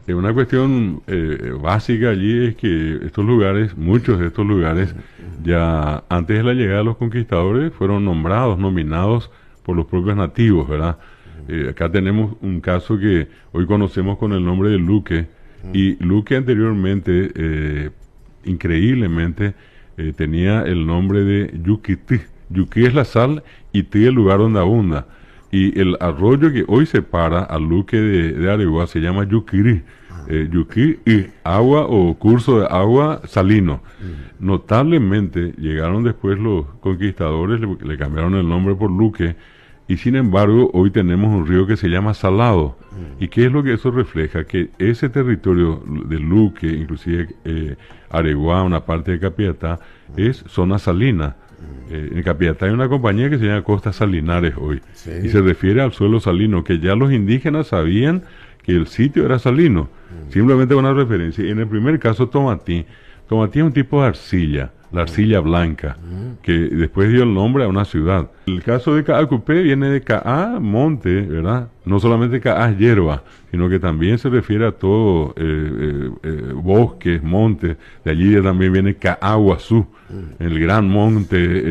Una cuestión básica allí es que estos lugares, muchos de estos lugares, ya antes de la llegada de los conquistadores, fueron nombrados, nominados por los propios nativos, ¿verdad? Acá tenemos un caso que hoy conocemos con el nombre de Luque, y Luque anteriormente, increíblemente, tenía el nombre de Yuquití. Yuquí es la sal y Tí el lugar donde abunda. Y el arroyo que hoy separa a Luque de Areguá se llama Yuquirí. Yuquí y agua o curso de agua salino. Notablemente llegaron después los conquistadores, le cambiaron el nombre por Luque, y sin embargo hoy tenemos un río que se llama Salado. ¿Y qué es lo que eso refleja? Que ese territorio de Luque, inclusive Areguá, una parte de Capiatá, es zona salina. En Capiatá hay una compañía que se llama Costas Salinares hoy, Sí. y se refiere al suelo salino, que ya los indígenas sabían que el sitio era salino, simplemente una referencia. Y en el primer caso, Tomatí es un tipo de arcilla, la arcilla blanca, que después dio el nombre a una ciudad. El caso de Caacupé viene de Caá, monte, ¿verdad? No solamente Caá, hierba, sino que también se refiere a todo bosques, montes. De allí también viene Caaguazú, el gran monte.